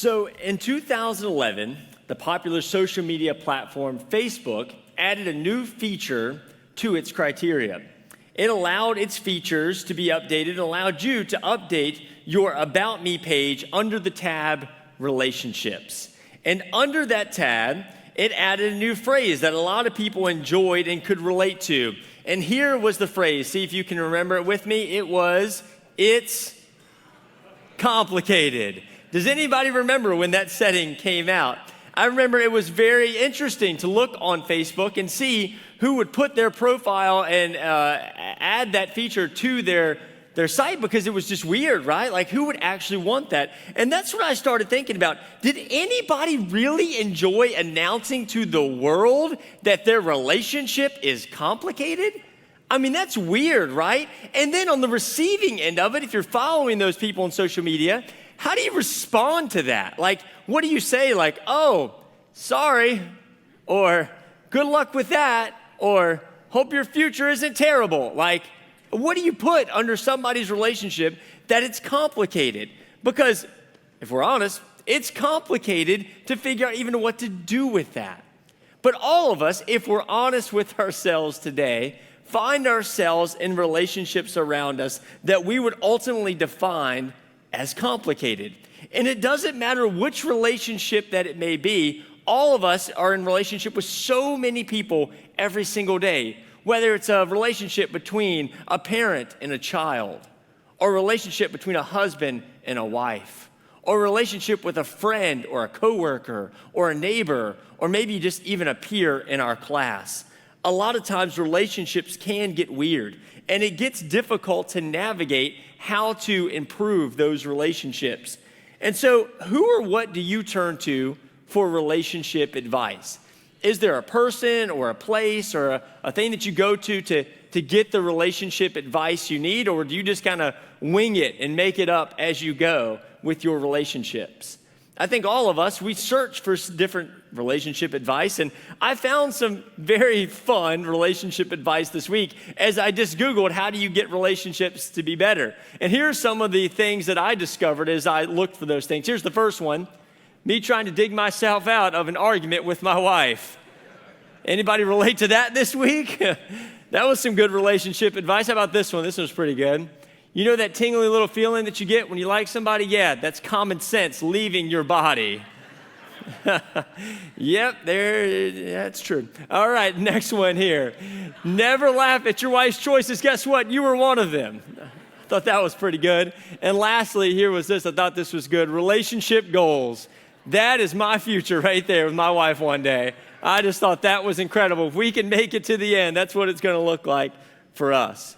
So in 2011, the popular social media platform Facebook added a new feature to its criteria. It allowed its features to be updated and allowed you to update your About Me page under the tab Relationships. And under that tab, it added a new phrase that a lot of people enjoyed and could relate to. And here was the phrase. See if you can remember it with me. It was, "It's complicated." Does anybody remember when that setting came out? I remember it was very interesting to look on Facebook and see who would put their profile and add that feature to their site, because it was just weird, right? Like, who would actually want that? And that's what I started thinking about. Did anybody really enjoy announcing to the world that their relationship is complicated? I mean, that's weird, right? And then on the receiving end of it, if you're following those people on social media, how do you respond to that? Like, what do you say? Like, "Oh, sorry," or "Good luck with that," or "Hope your future isn't terrible." Like, what do you put under somebody's relationship that it's complicated? Because if we're honest, it's complicated to figure out even what to do with that. But all of us, if we're honest with ourselves today, find ourselves in relationships around us that we would ultimately define as complicated. And it doesn't matter which relationship that it may be, all of us are in relationship with so many people every single day. Whether it's a relationship between a parent and a child, or a relationship between a husband and a wife, or a relationship with a friend or a coworker or a neighbor, or maybe just even a peer in our class. A lot of times relationships can get weird, and it gets difficult to navigate how to improve those relationships. And so who or what do you turn to for relationship advice? Is there a person or a place or a thing that you go to get the relationship advice you need, or do you just kind of wing it and make it up as you go with your relationships? I think all of us, we search for different relationship advice, and I found some very fun relationship advice this week as I just Googled, how do you get relationships to be better? And here are some of the things that I discovered as I looked for those things. Here's the first one: me trying to dig myself out of an argument with my wife. Anybody relate to that this week? That was some good relationship advice. How about this one? This one's pretty good. You know that tingly little feeling that you get when you like somebody? Yeah, that's common sense leaving your body. Yep, that's true. All right, next one here. Never laugh at your wife's choices. Guess what? You were one of them. I thought that was pretty good. And lastly, here was this. I thought this was good. Relationship goals. That is my future right there with my wife one day. I just thought that was incredible. If we can make it to the end, that's what it's going to look like for us.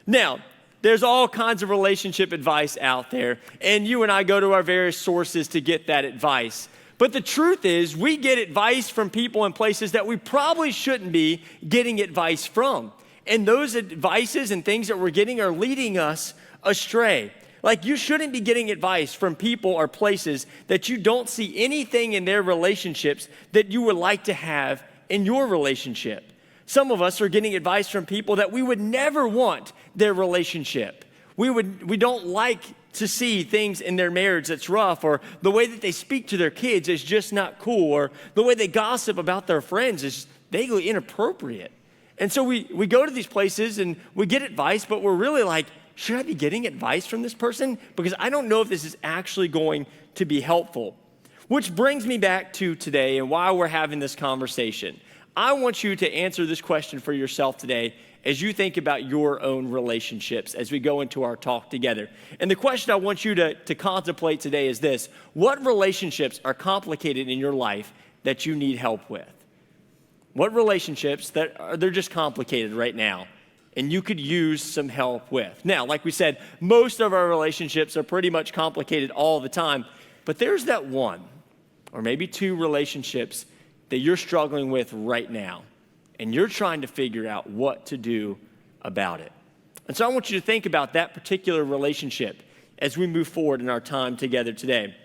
Now, there's all kinds of relationship advice out there, and you and I go to our various sources to get that advice. But the truth is, we get advice from people in places that we probably shouldn't be getting advice from. And those advices and things that we're getting are leading us astray. Like, you shouldn't be getting advice from people or places that you don't see anything in their relationships that you would like to have in your relationship. Some of us are getting advice from people that we would never want their relationship. We don't like to see things in their marriage that's rough, or the way that they speak to their kids is just not cool, or the way they gossip about their friends is vaguely inappropriate. And so we go to these places and we get advice, but we're really like, should I be getting advice from this person? Because I don't know if this is actually going to be helpful. Which brings me back to today and why we're having this conversation. I want you to answer this question for yourself today as you think about your own relationships as we go into our talk together. And the question I want you to contemplate today is this: what relationships are complicated in your life that you need help with? What relationships they're just complicated right now and you could use some help with? Now, like we said, most of our relationships are pretty much complicated all the time, but there's that one or maybe two relationships that you're struggling with right now, and you're trying to figure out what to do about it. And so I want you to think about that particular relationship as we move forward in our time together today.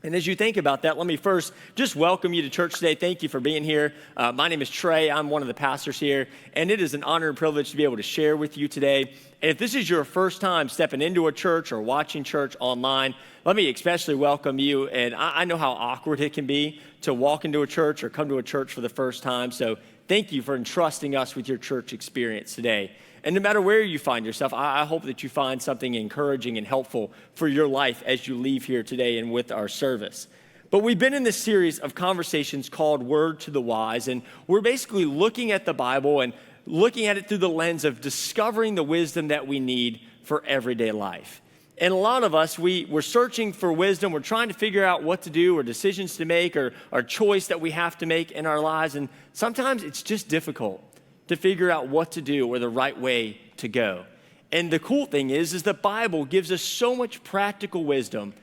And as you think about that, let me first just welcome you to church today. Thank you for being here. My name is Trey. I'm one of the pastors here, and it is an honor and privilege to be able to share with you today. And if this is your first time stepping into a church or watching church online, let me especially welcome you. And I know how awkward it can be to walk into a church or come to a church for the first time. So thank you for entrusting us with your church experience today. And no matter where you find yourself, I hope that you find something encouraging and helpful for your life as you leave here today and with our service. But we've been in this series of conversations called Word to the Wise, and we're basically looking at the Bible and looking at it through the lens of discovering the wisdom that we need for everyday life. And a lot of us, we're searching for wisdom. We're trying to figure out what to do or decisions to make or choice that we have to make in our lives. And sometimes it's just difficult to figure out what to do or the right way to go. And the cool thing is the Bible gives us so much practical wisdom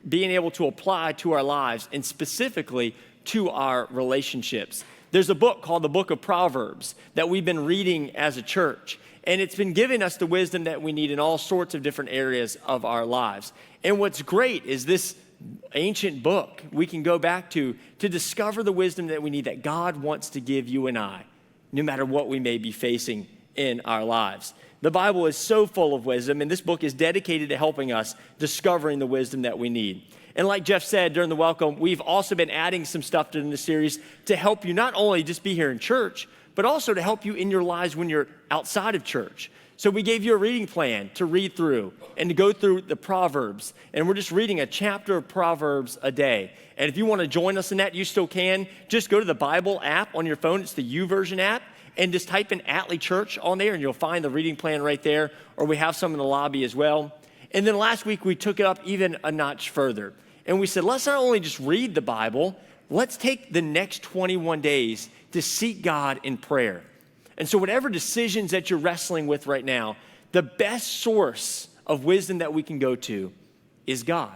being able to apply to our lives and specifically to our relationships. There's a book called the Book of Proverbs that we've been reading as a church, and it's been giving us the wisdom that we need in all sorts of different areas of our lives. And what's great is this ancient book we can go back to discover the wisdom that we need that God wants to give you and I, no matter what we may be facing in our lives. The Bible is so full of wisdom, and this book is dedicated to helping us discovering the wisdom that we need. And like Jeff said during the welcome, we've also been adding some stuff during the series to help you not only just be here in church, but also to help you in your lives when you're outside of church. So we gave you a reading plan to read through and to go through the Proverbs. And we're just reading a chapter of Proverbs a day. And if you want to join us in that, you still can. Just go to the Bible app on your phone. It's the YouVersion app. And just type in Atlee Church on there, and you'll find the reading plan right there. Or we have some in the lobby as well. And then last week, we took it up even a notch further. And we said, let's not only just read the Bible, let's take the next 21 days to seek God in prayer. And so whatever decisions that you're wrestling with right now, the best source of wisdom that we can go to is God.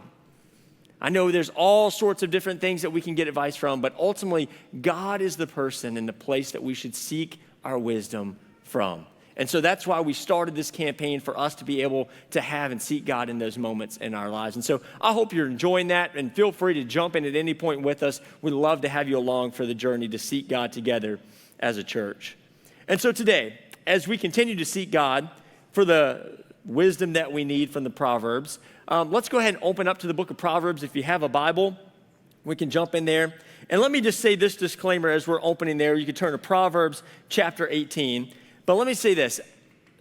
I know there's all sorts of different things that we can get advice from, but ultimately, God is the person and the place that we should seek our wisdom from. And so that's why we started this campaign, for us to be able to have and seek God in those moments in our lives. And so I hope you're enjoying that, and feel free to jump in at any point with us. We'd love to have you along for the journey to seek God together as a church. And so today, as we continue to seek God for the wisdom that we need from the Proverbs, let's go ahead and open up to the book of Proverbs. If you have a Bible, we can jump in there. And let me just say this disclaimer as we're opening there. You can turn to Proverbs chapter 18. But let me say this.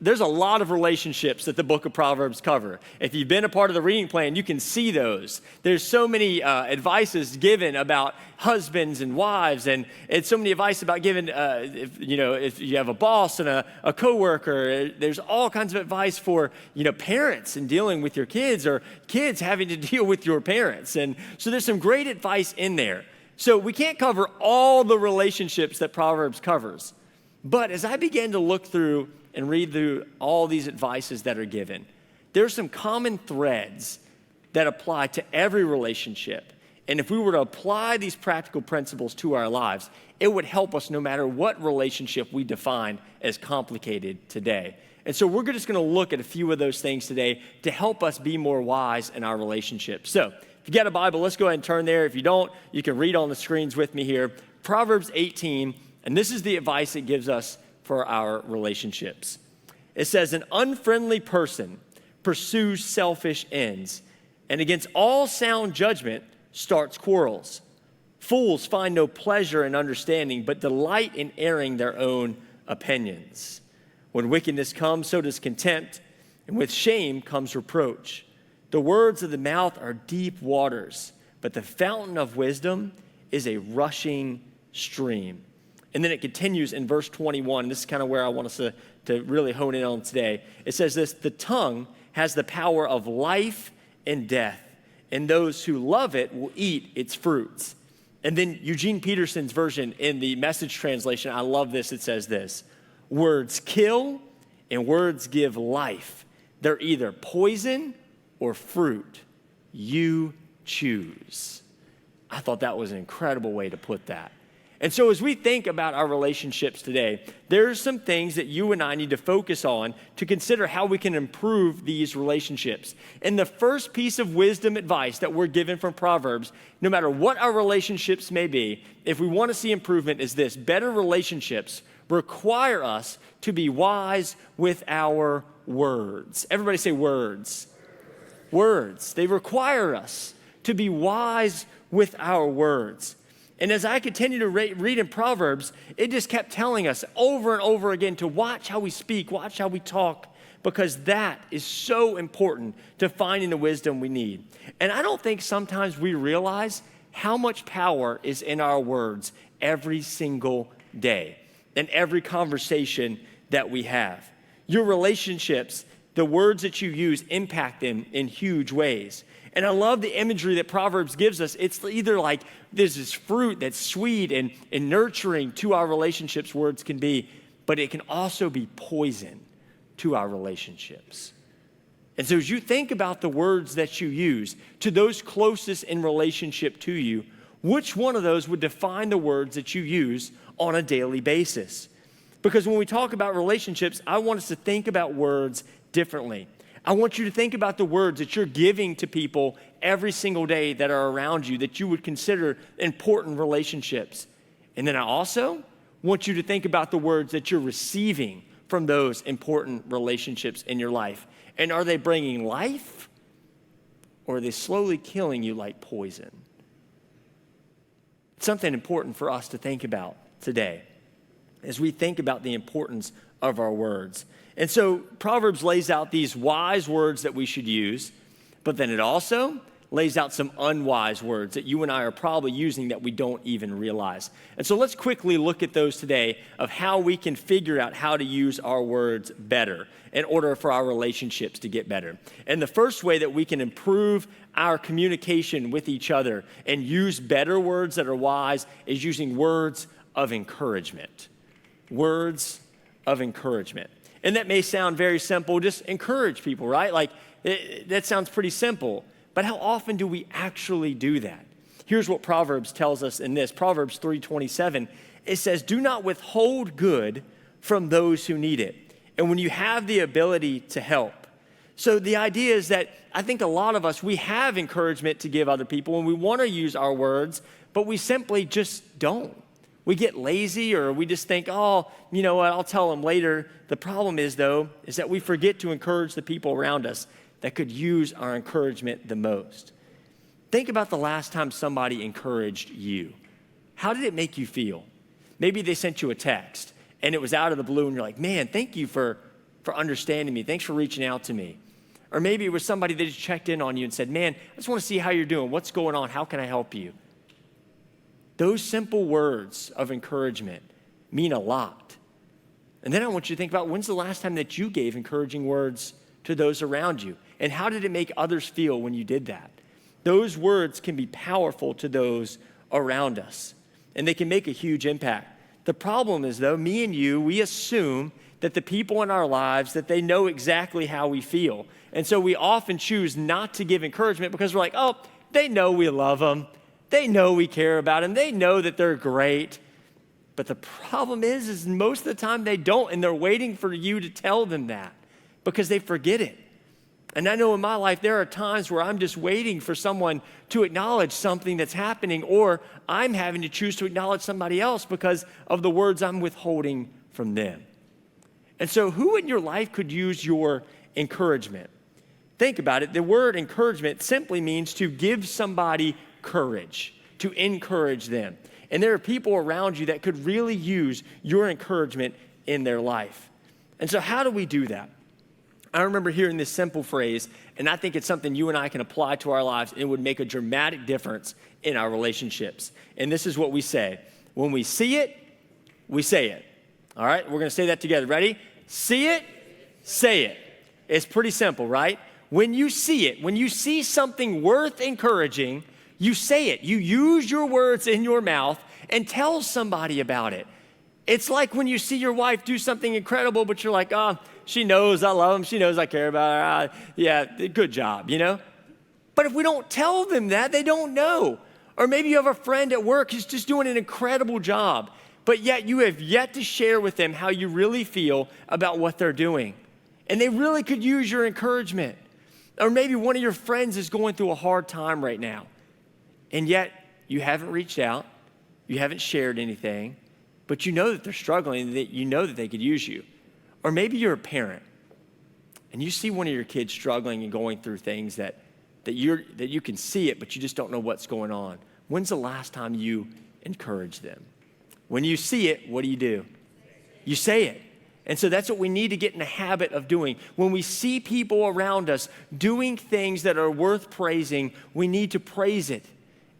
There's a lot of relationships that the book of Proverbs cover. If you've been a part of the reading plan, you can see those. There's so many advices given about husbands and wives, and it's so many advice about giving, if you have a boss and a coworker. There's all kinds of advice for, parents and dealing with your kids, or kids having to deal with your parents. And so there's some great advice in there. So we can't cover all the relationships that Proverbs covers. But as I began to look through and read through all these advices that are given, there's some common threads that apply to every relationship. And if we were to apply these practical principles to our lives, it would help us no matter what relationship we define as complicated today. And so we're just going to look at a few of those things today to help us be more wise in our relationships. So if you got a Bible, let's go ahead and turn there. If you don't, you can read on the screens with me here. Proverbs 18, and this is the advice it gives us for our relationships. It says, an unfriendly person pursues selfish ends, and against all sound judgment starts quarrels. Fools find no pleasure in understanding, but delight in airing their own opinions. When wickedness comes, so does contempt, and with shame comes reproach. The words of the mouth are deep waters, but the fountain of wisdom is a rushing stream. And then it continues in verse 21. This is kind of where I want us to really hone in on today. It says this, the tongue has the power of life and death, and those who love it will eat its fruits. And then Eugene Peterson's version in the Message translation, I love this, it says this, words kill and words give life. They're either poison or fruit. You choose. I thought that was an incredible way to put that. And so as we think about our relationships today, there are some things that you and I need to focus on to consider how we can improve these relationships. And the first piece of wisdom advice that we're given from Proverbs, no matter what our relationships may be, if we want to see improvement, is this: better relationships require us to be wise with our words. Everybody say words. Words. They require us to be wise with our words. And as I continue to read in Proverbs, it just kept telling us over and over again to watch how we speak, watch how we talk, because that is so important to finding the wisdom we need. And I don't think sometimes we realize how much power is in our words every single day and every conversation that we have. Your relationships, the words that you use, impact them in huge ways. And I love the imagery that Proverbs gives us. It's either like there's this fruit that's sweet and nurturing to our relationships, words can be, but it can also be poison to our relationships. And so as you think about the words that you use to those closest in relationship to you, which one of those would define the words that you use on a daily basis? Because when we talk about relationships, I want us to think about words differently. I want you to think about the words that you're giving to people every single day that are around you that you would consider important relationships. And then I also want you to think about the words that you're receiving from those important relationships in your life. And are they bringing life, or are they slowly killing you like poison? It's something important for us to think about today as we think about the importance of our words. And so Proverbs lays out these wise words that we should use, but then it also lays out some unwise words that you and I are probably using that we don't even realize. And so let's quickly look at those today of how we can figure out how to use our words better in order for our relationships to get better. And the first way that we can improve our communication with each other and use better words that are wise is using words of encouragement. Words of encouragement. And that may sound very simple, just encourage people, right? Like, that sounds pretty simple. But how often do we actually do that? Here's what Proverbs tells us in this. Proverbs 3:27, it says, "Do not withhold good from those who need it, and when you have the ability to help." So the idea is that I think a lot of us, we have encouragement to give other people, and we want to use our words, but we simply just don't. We get lazy, or we just think, oh, you know what, I'll tell them later. The problem is, though, is that we forget to encourage the people around us that could use our encouragement the most. Think about the last time somebody encouraged you. How did it make you feel? Maybe they sent you a text, and it was out of the blue, and you're like, man, thank you for understanding me. Thanks for reaching out to me. Or maybe it was somebody that just checked in on you and said, man, I just want to see how you're doing. What's going on? How can I help you? Those simple words of encouragement mean a lot. And then I want you to think about, when's the last time that you gave encouraging words to those around you? And how did it make others feel when you did that? Those words can be powerful to those around us, and they can make a huge impact. The problem is, though, me and you, we assume that the people in our lives, that they know exactly how we feel. And so we often choose not to give encouragement because we're like, oh, they know we love them. They know we care about them. They know that they're great. But the problem is most of the time they don't, and they're waiting for you to tell them that because they forget it. And I know in my life there are times where I'm just waiting for someone to acknowledge something that's happening, or I'm having to choose to acknowledge somebody else because of the words I'm withholding from them. And so who in your life could use your encouragement? Think about it. The word encouragement simply means to give somebody courage, to encourage them. And there are people around you that could really use your encouragement in their life. And so how do we do that? I remember hearing this simple phrase, and I think it's something you and I can apply to our lives, and it would make a dramatic difference in our relationships. And this is what we say. When we see it, we say it. All right? We're going to say that together. Ready? See it, say it. It's pretty simple, right? When you see it, when you see something worth encouraging, you say it. You use your words in your mouth and tell somebody about it. It's like when you see your wife do something incredible, but you're like, oh, she knows I love him. She knows I care about her. Yeah, good job, you know? But if we don't tell them that, they don't know. Or maybe you have a friend at work who's just doing an incredible job, but yet you have yet to share with them how you really feel about what they're doing. And they really could use your encouragement. Or maybe one of your friends is going through a hard time right now, and yet you haven't reached out, you haven't shared anything, but you know that they're struggling, and that you know that they could use you. Or maybe you're a parent, and you see one of your kids struggling and going through things that you can see it, but you just don't know what's going on. When's the last time you encouraged them? When you see it, what do? You say it. And so that's what we need to get in the habit of doing. When we see people around us doing things that are worth praising, we need to praise it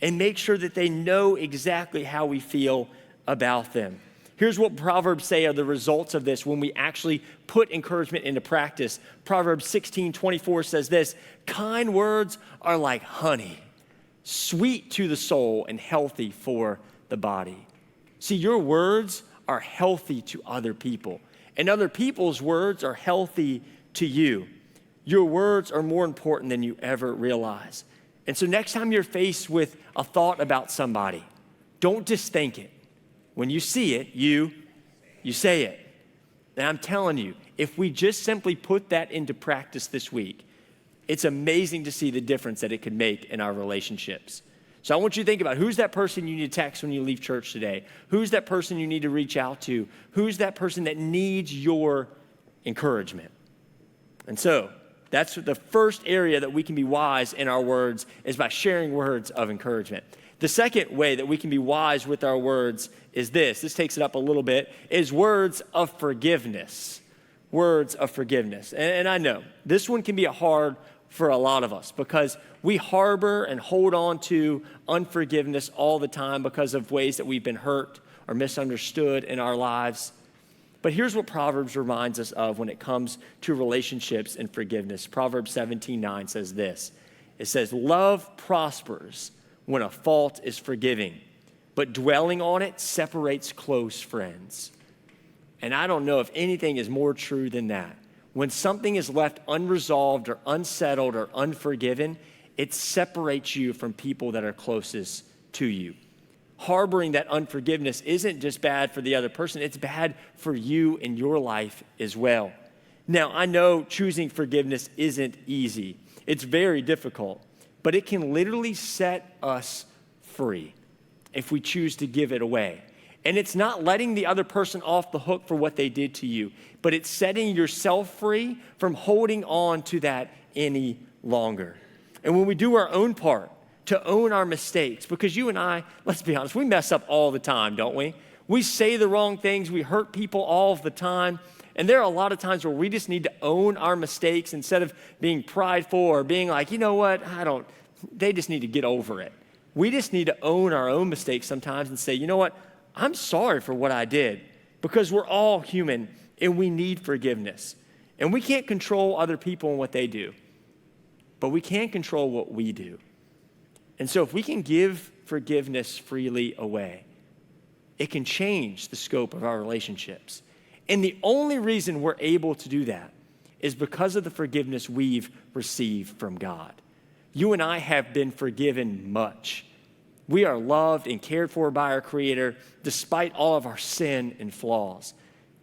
and make sure that they know exactly how we feel about them. Here's what Proverbs say are the results of this when we actually put encouragement into practice. Proverbs 16:24 says this, kind words are like honey, sweet to the soul and healthy for the body. See, your words are healthy to other people, and other people's words are healthy to you. Your words are more important than you ever realize. And so next time you're faced with a thought about somebody, don't just think it. When you see it, you say it. And I'm telling you, if we just simply put that into practice this week, it's amazing to see the difference that it could make in our relationships. So I want you to think about who's that person you need to text when you leave church today? Who's that person you need to reach out to? Who's that person that needs your encouragement? And so that's the first area that we can be wise in our words is by sharing words of encouragement. The second way that we can be wise with our words is this takes it up a little bit, is words of forgiveness. Words of forgiveness. And I know this one can be hard for a lot of us because we harbor and hold on to unforgiveness all the time because of ways that we've been hurt or misunderstood in our lives. But here's what Proverbs reminds us of when it comes to relationships and forgiveness. Proverbs 17:9 says this. It says, love prospers when a fault is forgiving, but dwelling on it separates close friends. And I don't know if anything is more true than that. When something is left unresolved or unsettled or unforgiven, it separates you from people that are closest to you. Harboring that unforgiveness isn't just bad for the other person, it's bad for you in your life as well. Now, I know choosing forgiveness isn't easy. It's very difficult, but it can literally set us free if we choose to give it away. And it's not letting the other person off the hook for what they did to you, but it's setting yourself free from holding on to that any longer. And when we do our own part to own our mistakes, because you and I, let's be honest, we mess up all the time, don't we? We say the wrong things, we hurt people all the time. And there are a lot of times where we just need to own our mistakes instead of being prideful or being like, you know what, they just need to get over it. We just need to own our own mistakes sometimes and say, you know what, I'm sorry for what I did, because we're all human and we need forgiveness. And we can't control other people and what they do, but we can control what we do. And so if we can give forgiveness freely away, it can change the scope of our relationships. And the only reason we're able to do that is because of the forgiveness we've received from God. You and I have been forgiven much. We are loved and cared for by our Creator despite all of our sin and flaws.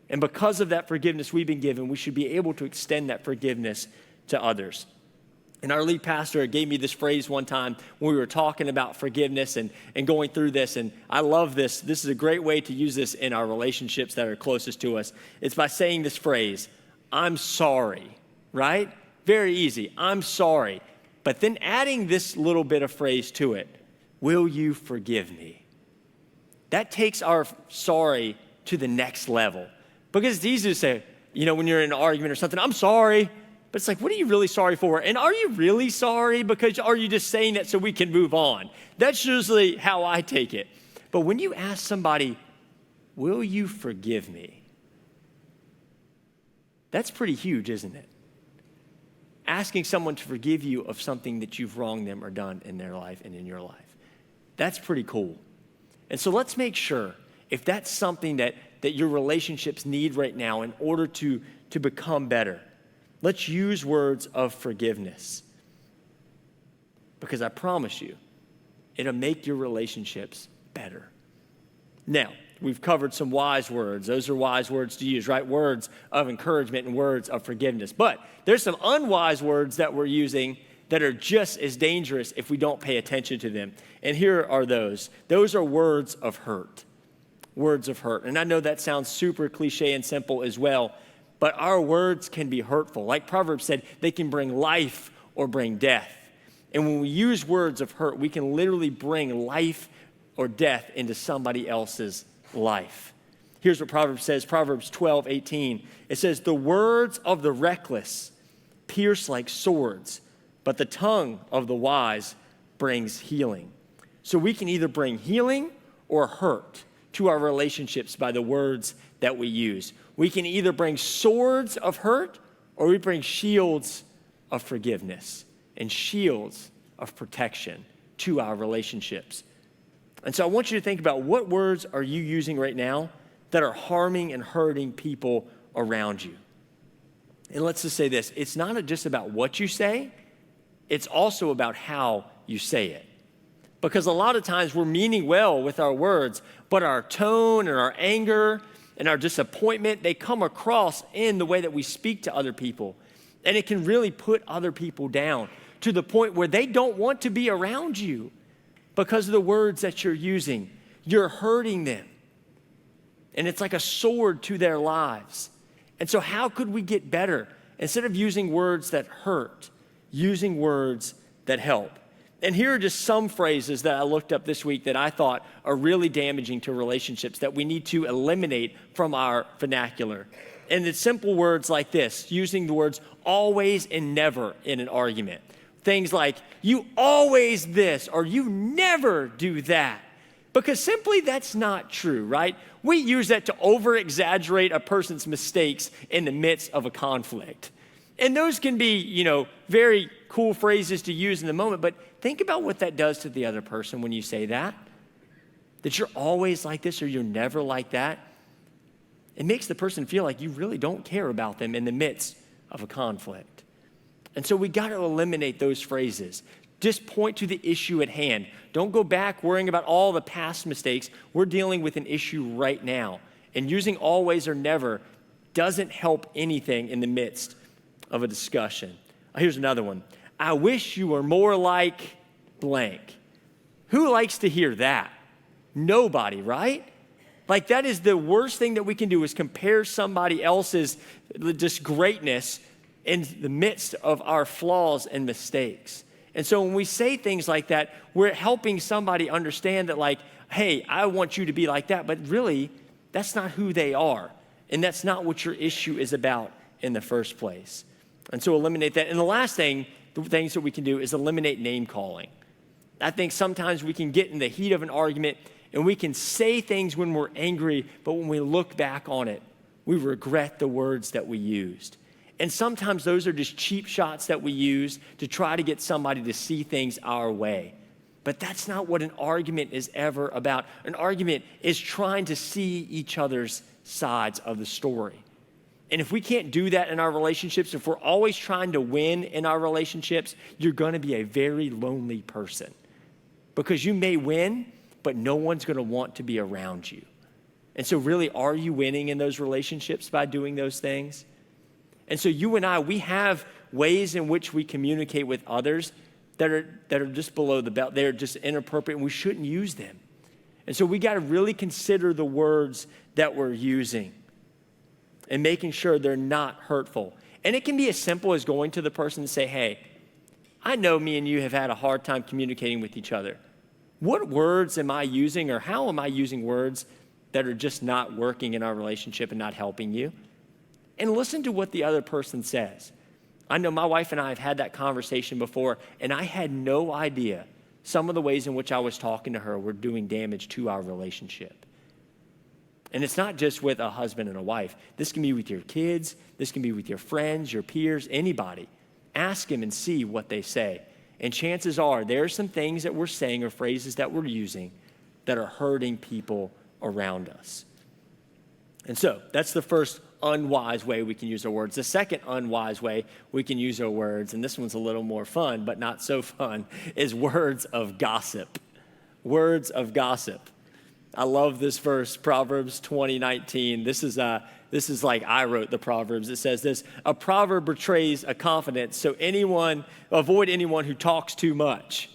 And because of that forgiveness we've been given, we should be able to extend that forgiveness to others. And our lead pastor gave me this phrase one time when we were talking about forgiveness and going through this, and I love this. This is a great way to use this in our relationships that are closest to us. It's by saying this phrase, I'm sorry, right? Very easy, I'm sorry. But then adding this little bit of phrase to it, will you forgive me? That takes our sorry to the next level. Because it's easy to say, when you're in an argument or something, I'm sorry. But it's like, what are you really sorry for? And are you really sorry? Because are you just saying that so we can move on? That's usually how I take it. But when you ask somebody, will you forgive me? That's pretty huge, isn't it? Asking someone to forgive you of something that you've wronged them or done in their life and in your life. That's pretty cool. And so let's make sure, if that's something that your relationships need right now in order to become better, let's use words of forgiveness. Because I promise you, It'll make your relationships better. Now, we've covered some wise words. Those are wise words to use, right? Words of encouragement and words of forgiveness. But there's some unwise words that we're using that are just as dangerous if we don't pay attention to them. And here are those. Those are words of hurt. Words of hurt. And I know that sounds super cliche and simple as well, but our words can be hurtful. Like Proverbs said, they can bring life or bring death. And when we use words of hurt, we can literally bring life or death into somebody else's life. Here's what Proverbs says, Proverbs 12:18. It says, the words of the reckless pierce like swords, but the tongue of the wise brings healing. So we can either bring healing or hurt to our relationships by the words that we use. We can either bring swords of hurt or we bring shields of forgiveness and shields of protection to our relationships. And so I want you to think about, what words are you using right now that are harming and hurting people around you? And let's just say this, it's not just about what you say, it's also about how you say it. Because a lot of times we're meaning well with our words, but our tone and our anger and our disappointment, they come across in the way that we speak to other people. And it can really put other people down to the point where they don't want to be around you because of the words that you're using. You're hurting them. And it's like a sword to their lives. And so how could we get better? Instead of using words that hurt, using words that help. And here are just some phrases that I looked up this week that I thought are really damaging to relationships that we need to eliminate from our vernacular. And it's simple words like this, using the words always and never in an argument. Things like, you always this, or you never do that. Because simply that's not true, right? We use that to over-exaggerate a person's mistakes in the midst of a conflict. And those can be, very cool phrases to use in the moment, but think about what that does to the other person when you say that. That you're always like this or you're never like that. It makes the person feel like you really don't care about them in the midst of a conflict. And so we got to eliminate those phrases. Just point to the issue at hand. Don't go back worrying about all the past mistakes. We're dealing with an issue right now. And using always or never doesn't help anything in the midst of a discussion. Here's another one. I wish you were more like blank. Who likes to hear that? Nobody, right? Like, that is the worst thing that we can do, is compare somebody else's just greatness in the midst of our flaws and mistakes. And so when we say things like that, we're helping somebody understand that, like, hey, I want you to be like that, but really, that's not who they are. And that's not what your issue is about in the first place. And so eliminate that. And the last thing, the things that we can do is eliminate name calling. I think sometimes we can get in the heat of an argument and we can say things when we're angry, but when we look back on it, we regret the words that we used. And sometimes those are just cheap shots that we use to try to get somebody to see things our way. But that's not what an argument is ever about. An argument is trying to see each other's sides of the story. And if we can't do that in our relationships, if we're always trying to win in our relationships, you're going to be a very lonely person. Because you may win, but no one's going to want to be around you. And so really, are you winning in those relationships by doing those things? And so you and I, we have ways in which we communicate with others that are just below the belt. They're just inappropriate, and we shouldn't use them. And so we got to really consider the words that we're using and making sure they're not hurtful. And it can be as simple as going to the person and say, hey, I know me and you have had a hard time communicating with each other. What words am I using, or how am I using words that are just not working in our relationship and not helping you? And listen to what the other person says. I know my wife and I have had that conversation before, and I had no idea some of the ways in which I was talking to her were doing damage to our relationship. And it's not just with a husband and a wife. This can be with your kids. This can be with your friends, your peers, anybody. Ask them and see what they say. And chances are there are some things that we're saying or phrases that we're using that are hurting people around us. And so that's the first unwise way we can use our words. The second unwise way we can use our words, and this one's a little more fun, but not so fun, is words of gossip. words of gossip. I love this verse, Proverbs 20:19. This is like I wrote the Proverbs. It says this: a proverb betrays a confidence, so avoid anyone who talks too much.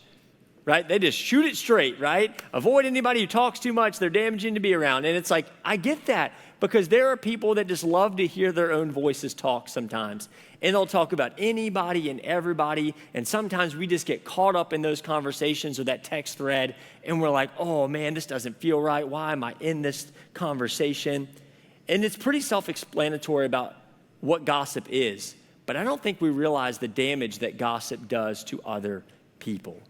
Right? They just shoot it straight, right? Avoid anybody who talks too much. They're damaging to be around. And it's like, I get that, because there are people that just love to hear their own voices talk sometimes. And they'll talk about anybody and everybody. And sometimes we just get caught up in those conversations or that text thread. And we're like, oh man, this doesn't feel right. Why am I in this conversation? And it's pretty self-explanatory about what gossip is. But I don't think we realize the damage that gossip does to other people.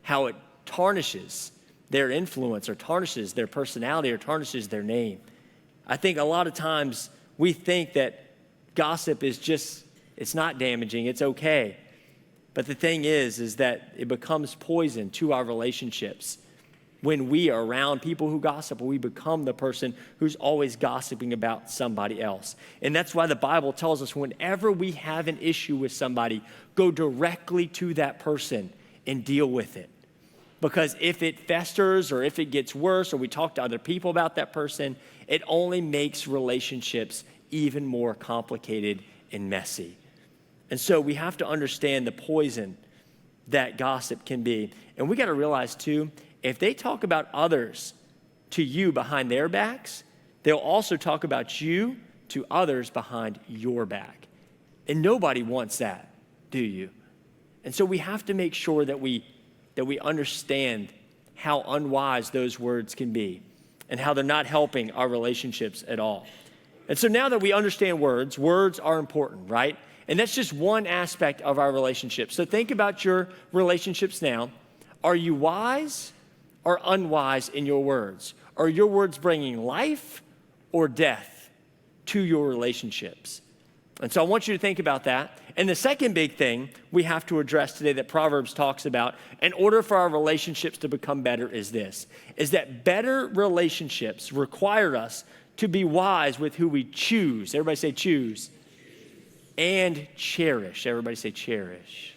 How it tarnishes their influence, or tarnishes their personality, or tarnishes their name. I think a lot of times we think that gossip is just, it's not damaging, it's okay. But the thing is that it becomes poison to our relationships. When we are around people who gossip, we become the person who's always gossiping about somebody else. And that's why the Bible tells us whenever we have an issue with somebody, go directly to that person and deal with it. Because if it festers or if it gets worse or we talk to other people about that person, it only makes relationships even more complicated and messy. And so we have to understand the poison that gossip can be. And we got to realize too, if they talk about others to you behind their backs, they'll also talk about you to others behind your back. And nobody wants that, do you? And so we have to make sure that we understand how unwise those words can be and how they're not helping our relationships at all. And so now that we understand words are important, right? And that's just one aspect of our relationship. So think about your relationships now. Are you wise or unwise in your words? Are your words bringing life or death to your relationships? And so I want you to think about that. And the second big thing we have to address today that Proverbs talks about in order for our relationships to become better is this, is that better relationships require us to be wise with who we choose. Everybody say choose. And cherish. Everybody say cherish.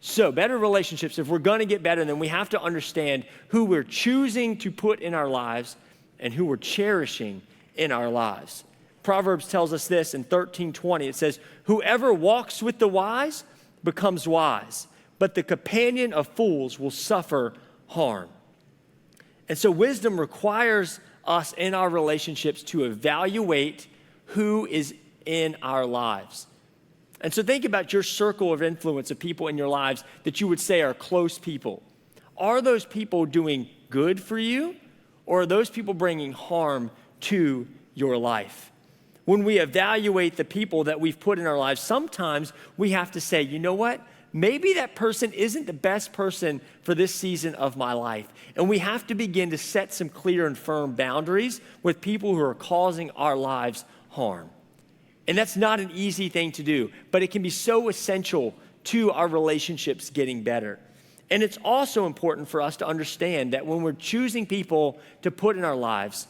So better relationships, if we're going to get better, then we have to understand who we're choosing to put in our lives and who we're cherishing in our lives. Proverbs tells us this in 13:20. It says, whoever walks with the wise becomes wise, but the companion of fools will suffer harm. And so wisdom requires us in our relationships to evaluate who is in our lives. And so think about your circle of influence of people in your lives that you would say are close people. Are those people doing good for you, or are those people bringing harm to your life? When we evaluate the people that we've put in our lives, sometimes we have to say, you know what? Maybe that person isn't the best person for this season of my life. And we have to begin to set some clear and firm boundaries with people who are causing our lives harm. And that's not an easy thing to do, but it can be so essential to our relationships getting better. And it's also important for us to understand that when we're choosing people to put in our lives,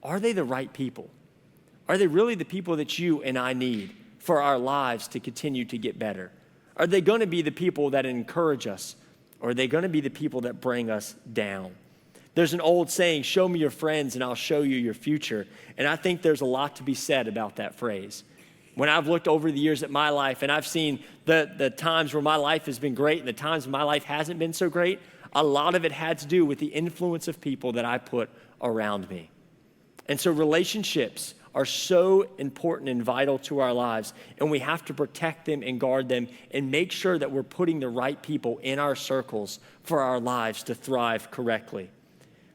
are they the right people? Are they really the people that you and I need for our lives to continue to get better? Are they going to be the people that encourage us, or are they going to be the people that bring us down? There's an old saying, show me your friends and I'll show you your future. And I think there's a lot to be said about that phrase. When I've looked over the years at my life and I've seen the times where my life has been great and the times when my life hasn't been so great, a lot of it had to do with the influence of people that I put around me. And so relationships are so important and vital to our lives, and we have to protect them and guard them and make sure that we're putting the right people in our circles for our lives to thrive correctly.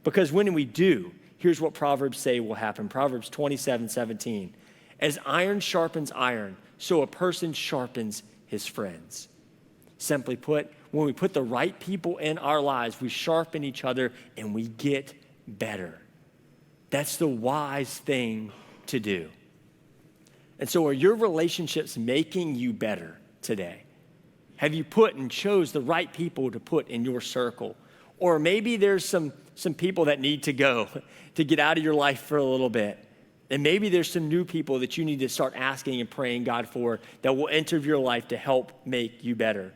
Because when we do, here's what Proverbs say will happen. Proverbs 27:17. As iron sharpens iron, so a person sharpens his friends. Simply put, when we put the right people in our lives, we sharpen each other and we get better. That's the wise thing to do. And so are your relationships making you better today? Have you put and chose the right people to put in your circle? Or maybe there's some people that need to go to get out of your life for a little bit. And maybe there's some new people that you need to start asking and praying God for that will enter your life to help make you better.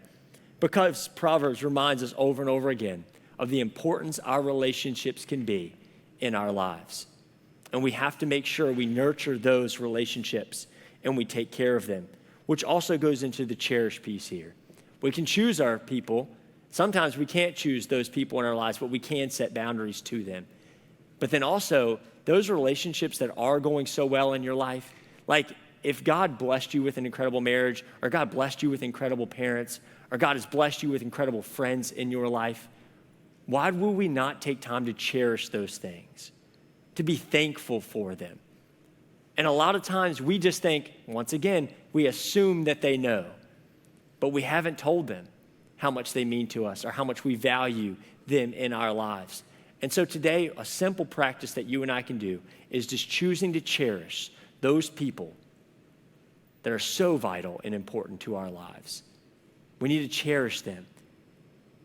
Because Proverbs reminds us over and over again of the importance our relationships can be in our lives. And we have to make sure we nurture those relationships and we take care of them, which also goes into the cherish piece here. We can choose our people. Sometimes we can't choose those people in our lives, but we can set boundaries to them. But then also, those relationships that are going so well in your life, like if God blessed you with an incredible marriage, or God blessed you with incredible parents, or God has blessed you with incredible friends in your life, why will we not take time to cherish those things, to be thankful for them? And a lot of times we just think, once again, we assume that they know, but we haven't told them how much they mean to us or how much we value them in our lives. And so today, a simple practice that you and I can do is just choosing to cherish those people that are so vital and important to our lives. We need to cherish them.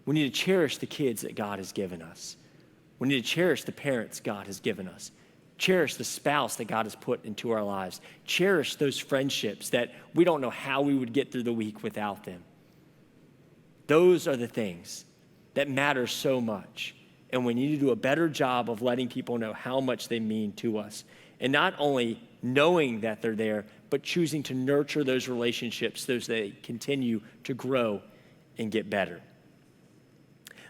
We need to cherish the kids that God has given us. We need to cherish the parents God has given us. Cherish the spouse that God has put into our lives. Cherish those friendships that we don't know how we would get through the week without them. Those are the things that matter so much. And we need to do a better job of letting people know how much they mean to us. And not only knowing that they're there, but choosing to nurture those relationships so they continue to grow and get better.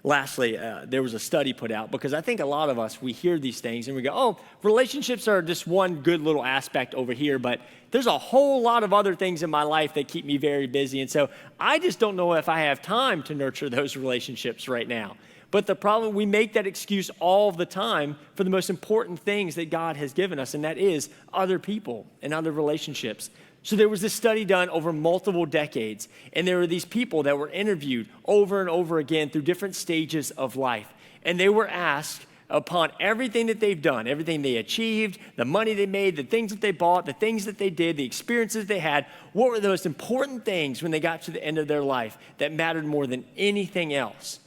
Lastly, there was a study put out because I think a lot of us, we hear these things and we go, oh, relationships are just one good little aspect over here, but there's a whole lot of other things in my life that keep me very busy. And so I just don't know if I have time to nurture those relationships right now. But the problem, we make that excuse all the time for the most important things that God has given us, and that is other people and other relationships. So there was this study done over multiple decades, and there were these people that were interviewed over and over again through different stages of life. And they were asked upon everything that they've done, everything they achieved, the money they made, the things that they bought, the things that they did, the experiences they had, what were the most important things when they got to the end of their life that mattered more than anything else?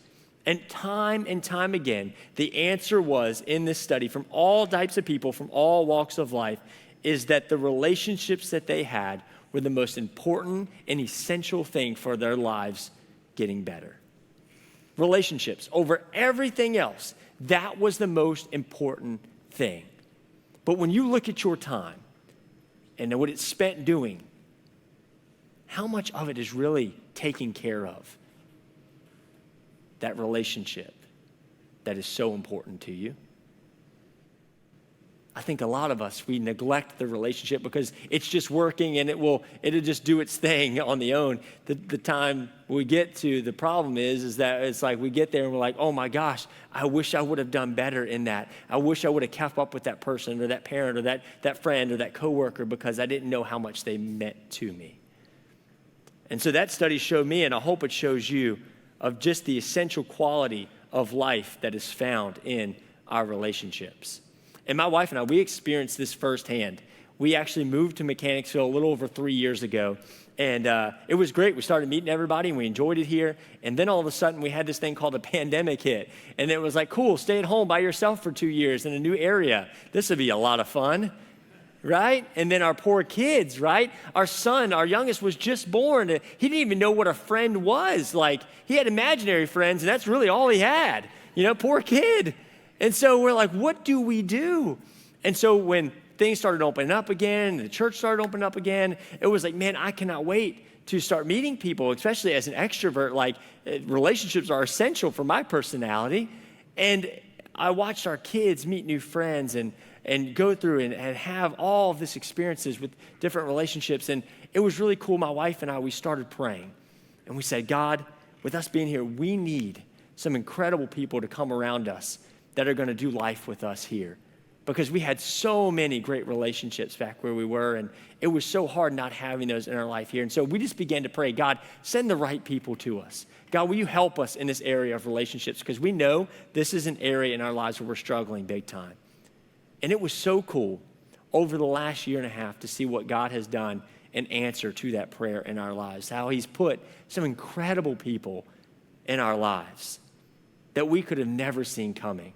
And time again, the answer was in this study from all types of people, from all walks of life, is that the relationships that they had were the most important and essential thing for their lives getting better. Relationships over everything else, that was the most important thing. But when you look at your time and what it's spent doing, how much of it is really taking care of that relationship that is so important to you? I think a lot of us, we neglect the relationship because it's just working and it'll just do its thing on the own. The time we get to, the problem is that it's like we get there and we're like, oh my gosh, I wish I would have done better in that. I wish I would have kept up with that person or that parent or that friend or that coworker because I didn't know how much they meant to me. And so that study showed me, and I hope it shows you, of just the essential quality of life that is found in our relationships. And my wife and I, we experienced this firsthand. We actually moved to Mechanicsville a little over 3 years ago, and it was great. We started meeting everybody, and we enjoyed it here. And then all of a sudden, we had this thing called a pandemic hit. And it was like, cool, stay at home by yourself for 2 years in a new area. This would be a lot of fun, right? And then our poor kids, right? Our son, our youngest, was just born. He didn't even know what a friend was. Like, he had imaginary friends, and that's really all he had. Poor kid. And so we're like, what do we do? And so when things started opening up again, the church started opening up again, it was like, man, I cannot wait to start meeting people, especially as an extrovert. Like, relationships are essential for my personality. And I watched our kids meet new friends and go through and have all of this experiences with different relationships. And it was really cool. My wife and I, we started praying. And we said, God, with us being here, we need some incredible people to come around us that are going to do life with us here. Because we had so many great relationships back where we were, and it was so hard not having those in our life here. And so we just began to pray, God, send the right people to us. God, will you help us in this area of relationships? Because we know this is an area in our lives where we're struggling big time. And it was so cool over the last year and a half to see what God has done in answer to that prayer in our lives, how he's put some incredible people in our lives that we could have never seen coming.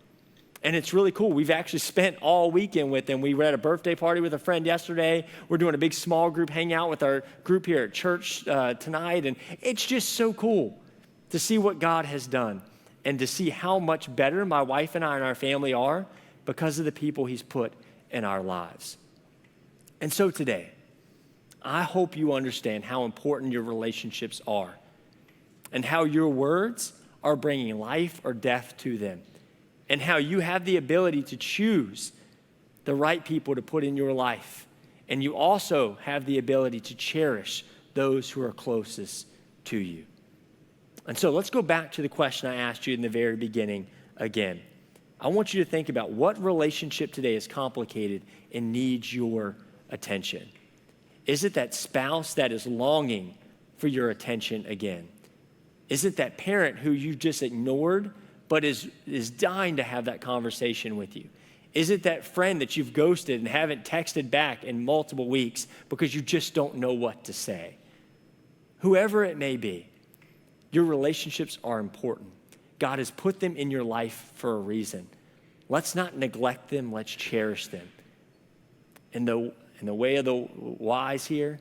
And it's really cool. We've actually spent all weekend with them. We were at a birthday party with a friend yesterday. We're doing a big small group hangout with our group here at church tonight. And it's just so cool to see what God has done and to see how much better my wife and I and our family are because of the people he's put in our lives. And so today, I hope you understand how important your relationships are and how your words are bringing life or death to them, and how you have the ability to choose the right people to put in your life. And you also have the ability to cherish those who are closest to you. And so let's go back to the question I asked you in the very beginning again. I want you to think about what relationship today is complicated and needs your attention. Is it that spouse that is longing for your attention again? Is it that parent who you just ignored but is dying to have that conversation with you? Is it that friend that you've ghosted and haven't texted back in multiple weeks because you just don't know what to say? Whoever it may be, your relationships are important. God has put them in your life for a reason. Let's not neglect them, let's cherish them. And the way of the wise here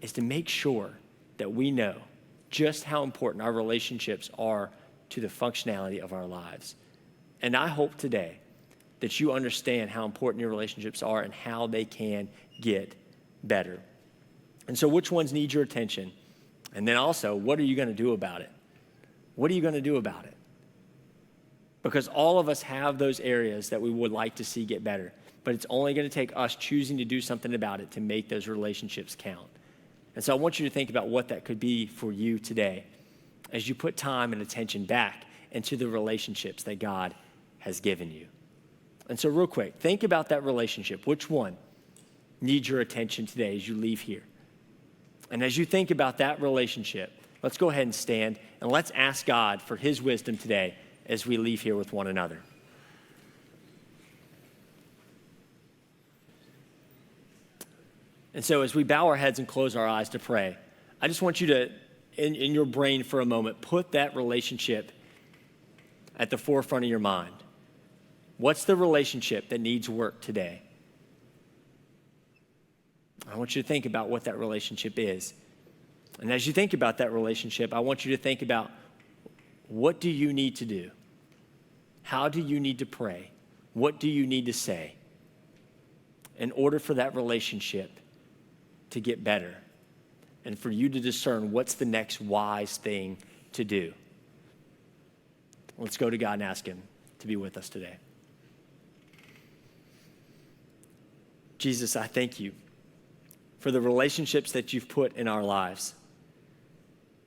is to make sure that we know just how important our relationships are to the functionality of our lives. And I hope today that you understand how important your relationships are and how they can get better. And so which ones need your attention? And then also, what are you going to do about it? What are you going to do about it? Because all of us have those areas that we would like to see get better, but it's only going to take us choosing to do something about it to make those relationships count. And so I want you to think about what that could be for you today as you put time and attention back into the relationships that God has given you. And so real quick, think about that relationship. Which one needs your attention today as you leave here? And as you think about that relationship, let's go ahead and stand and let's ask God for his wisdom today as we leave here with one another. And so as we bow our heads and close our eyes to pray, I just want you to, in your brain for a moment, put that relationship at the forefront of your mind. What's the relationship that needs work today? I want you to think about what that relationship is. And as you think about that relationship, I want you to think about, what do you need to do? How do you need to pray? What do you need to say in order for that relationship to get better and for you to discern what's the next wise thing to do? Let's go to God and ask him to be with us today. Jesus, I thank you for the relationships that you've put in our lives.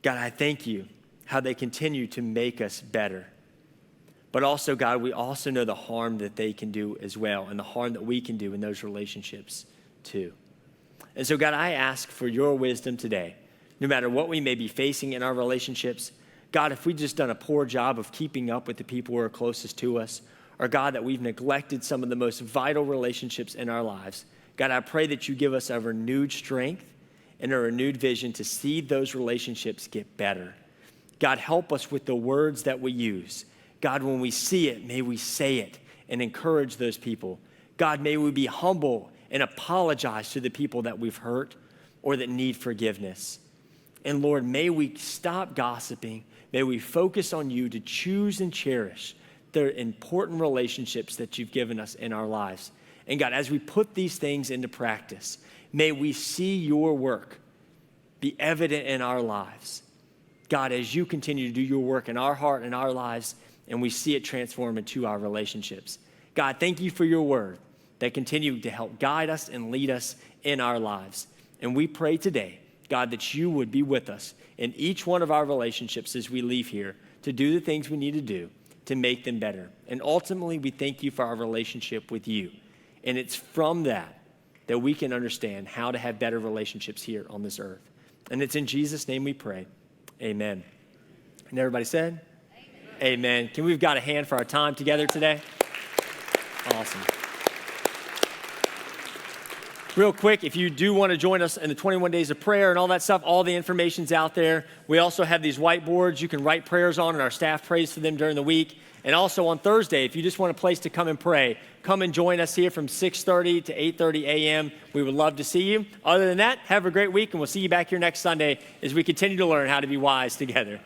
God, I thank you how they continue to make us better. But also, God, we also know the harm that they can do as well and the harm that we can do in those relationships too. And so, God, I ask for your wisdom today, no matter what we may be facing in our relationships. God, if we've just done a poor job of keeping up with the people who are closest to us, or God, that we've neglected some of the most vital relationships in our lives, God, I pray that you give us a renewed strength and a renewed vision to see those relationships get better. God, help us with the words that we use. God, when we see it, may we say it and encourage those people. God, may we be humble and apologize to the people that we've hurt or that need forgiveness. And Lord, may we stop gossiping. May we focus on you to choose and cherish the important relationships that you've given us in our lives. And God, as we put these things into practice, may we see your work be evident in our lives. God, as you continue to do your work in our heart and our lives, and we see it transform into our relationships. God, thank you for your word that continue to help guide us and lead us in our lives. And we pray today, God, that you would be with us in each one of our relationships as we leave here to do the things we need to do to make them better. And ultimately, we thank you for our relationship with you. And it's from that that we can understand how to have better relationships here on this earth. And it's in Jesus' name we pray. Amen. And everybody said? Amen. Amen. Can we've got a hand for our time together today? Awesome. Real quick, if you do want to join us in the 21 days of prayer and all that stuff, all the information's out there. We also have these whiteboards you can write prayers on, and our staff prays for them during the week. And also on Thursday, if you just want a place to come and pray, come and join us here from 6:30 to 8:30 a.m. We would love to see you. Other than that, have a great week, and we'll see you back here next Sunday as we continue to learn how to be wise together.